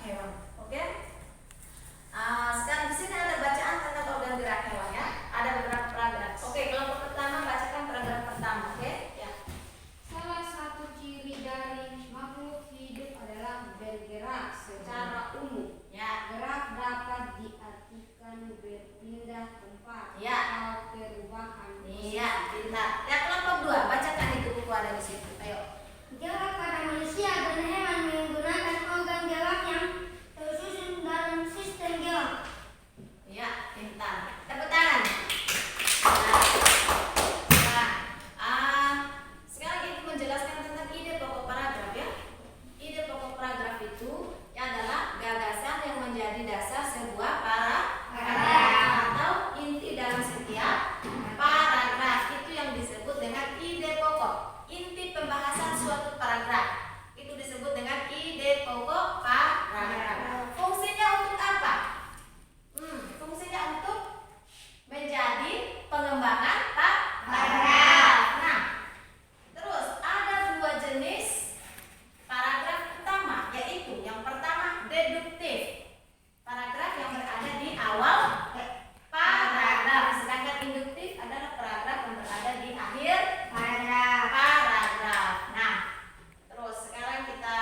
hewan. Oke? Sekarang di sini ada bacaan tentang organ gerak hewan ya. Ada beberapa paragraf. Oke, kelompok pertama bacakan paragraf pertama. Oke? Ya. Salah satu ciri dari makhluk hidup adalah bergerak secara umum. Ya. Gerak dapat diartikan berpindah tempat Ya. atau perubahan posisi. Iya, pintar. Ya, kelompok dua bacakan itu buku ada di situ. Ayo. Gerak pada manusia dan hewan menggunakan organ gerak yang tersusun dalam sistem gerak. Ya, pintar. Tepuk tangan. Sekarang ibu menjelaskan tentang ide pokok paragraf ya. Ide pokok paragraf itu adalah gagasan yang menjadi dasar sebuah paragraf atau inti dalam setiap paragraf. Itu yang disebut dengan ide pokok. Inti pembahasan suatu paragraf itu disebut dengan ide pokok paragraf. Fungsinya untuk apa? Fungsinya untuk menjadi pengembangan paragraf. Nah, terus ada dua jenis paragraf utama, yaitu yang pertama deduktif, paragraf yang berada di awal paragraf, sedangkan induktif adalah paragraf yang berada di akhir paragraf. Nah, terus sekarang kita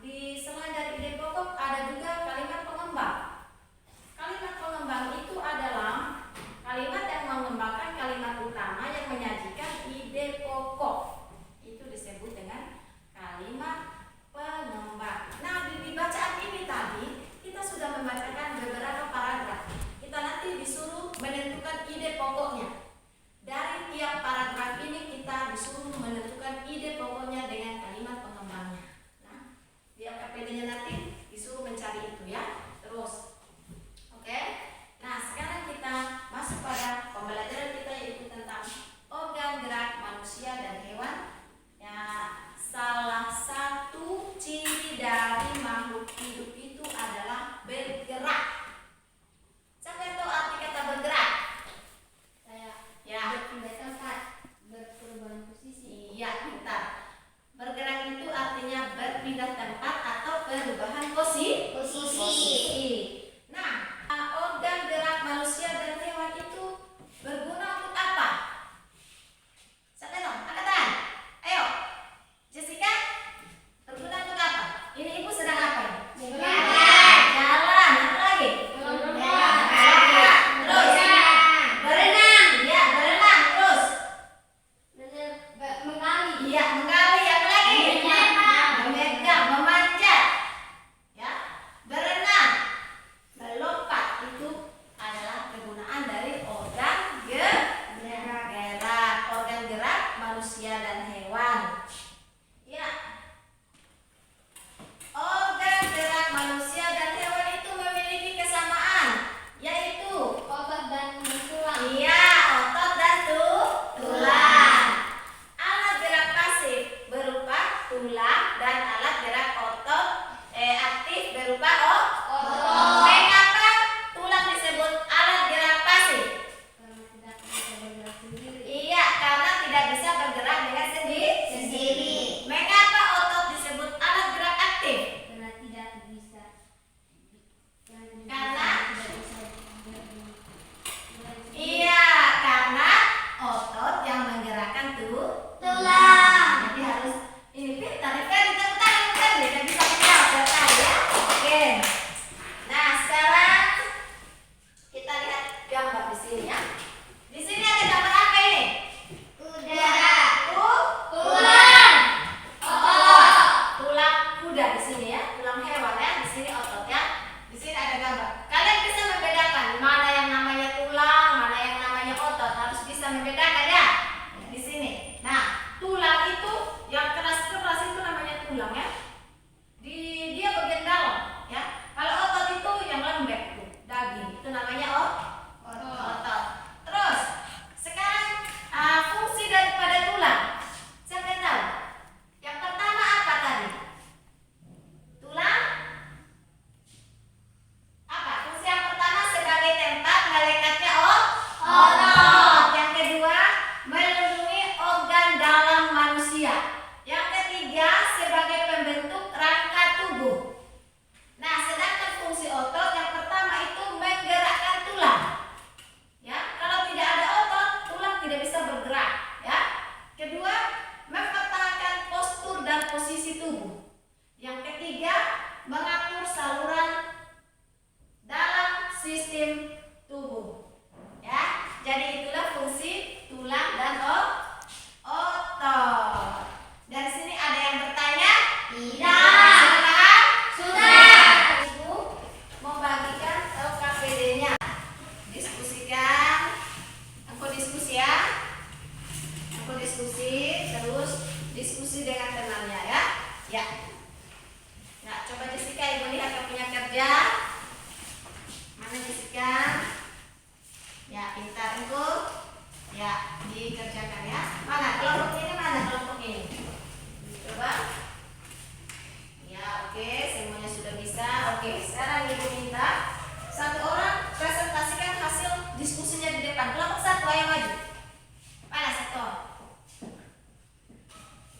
di selain dari ide pokok ada juga kalimat pengembang. Kalimat pengembang itu adalah kalimat yang mengembangkan kalimat utama yang menyajikan ide pokok. Itu disebut dengan kalimat pengembang. Nah, di bacaan ini tadi kita sudah membacakan beberapa paragraf. Kita nanti disuruh menentukan ide pokoknya. Dari tiap paragraf ini kita disuruh menentukan ide pokoknya dengan kalimat pengembangnya. Nah, di LKPD-nya nanti disuruh mencari itu ya. Terus, oke? Nah, sekarang kita masuk pada pembelajaran kita yaitu tentang organ gerak manusia dan hewan. Ya, salah satu ciri dari makhluk hidup itu adalah bergerak. Siapa yang tahu arti kata bergerak? Saya Ya. berpindah tempat, berperubahan posisi. Iya, pintar. Bergerak itu artinya berpindah tempat atau perubahan posisi. Nah, organ gerak manusia dan hewan itu berguna untuk apa? Siapa yang tahu? Angkat tangan. Ayo. Jessica, berguna untuk apa? Ini ibu sedang apa ini? Jalan. Apa lagi? Terus. Berenang. Iya, berenang. Terus. Mengali. Iya, menggali. Apa lagi? Memegang, memanjat. Ya, berenang. mengatur saluran dalam sistem tubuh. Ya, jadi itulah fungsi tulang dan otot. Dari sini ada yang bertanya? Tidak. Sudah. Ibu membagikan LKPD-nya. Diskusikan. Aku diskusi ya. Aku diskusi, terus diskusi dengan temannya ya. Ya. Nah, coba Jessica, Ibu lihat yang punya kerja. Mana Jessica? Ya, pintar Ibu. Ya, dikerjakan ya. Mana kelompok ini? Mana kelompok ini? Coba. Ya, oke, semuanya sudah bisa. Oke, sekarang Ibu minta satu orang presentasikan hasil diskusinya di depan. Kelompok satu, ayo maju. Mana satu orang?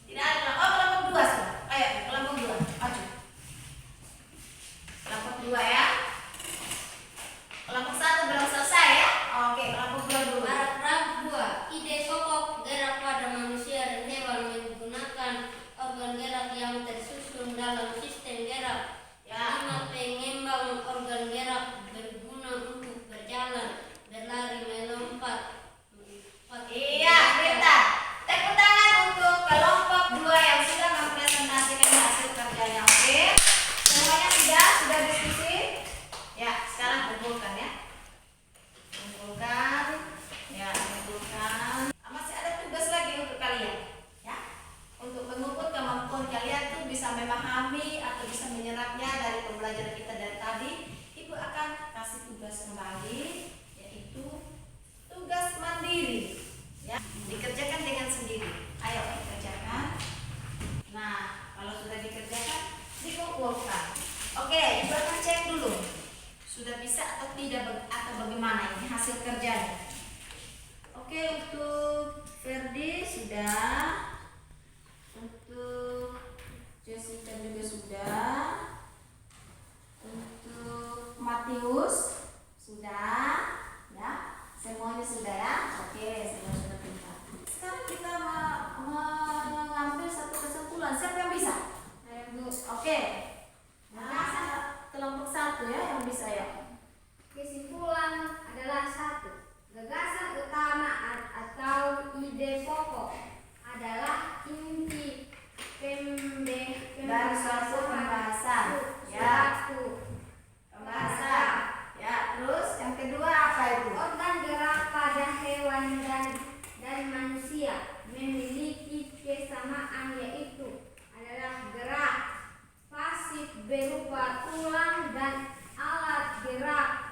Tidak ada kelompok. Oh, kelompok dua sudah. Ayo, kelompok dua, maju. Kelompok dua ya. Kelompok satu belum selesai ya. Oke, kelompok dua dulu. Paragraf 2. Ide pokok gerak pada manusia dan hewan menggunakan organ gerak yang tersusun dalam sistem gerak. Ya. 5. Pengembang organ gerak berguna untuk berjalan, berlari, melompat. Iya, bentar. Tepuk tangan untuk kelompok dua yang sudah mempresentasikan hasil kerjanya. Oke. Semuanya sudah diskusi? Ya, sekarang kumpulkan ya. Kumpulkan. Ya, kumpulkan. Masih ada tugas lagi untuk kalian. Ya. Untuk mengukur kemampuan kalian tuh bisa memahami atau bisa menyerapnya dari pembelajaran kita dari tadi. Ibu akan kasih tugas kembali, yaitu tugas mandiri. Ya, dikerjakan dengan sendiri. Ayo dikerjakan. Nah, kalau sudah dikerjakan, dikumpulkan. Oke, Ibu akan cek dulu. Sudah bisa atau tidak atau bagaimana ini hasil kerjanya. Oke, untuk Ferdi sudah. Untuk Jessica juga sudah. Untuk Matius sudah. Ya, semuanya sudah ya. Oke, semua sudah pintar. Sekarang kita mengambil satu kesimpulan. Siapa yang bisa? Oke. Nah, kelompok satu ya yang bisa ya. Kesimpulan adalah 1. Gagasan utama atau ide pokok adalah inti Dari suatu pembahasan. Ya. Pembahasan. Ya, terus yang kedua apa itu? Organ gerak pada hewan dan manusia memiliki kesamaan, yaitu adalah gerak pasif berupa tulang dan alat gerak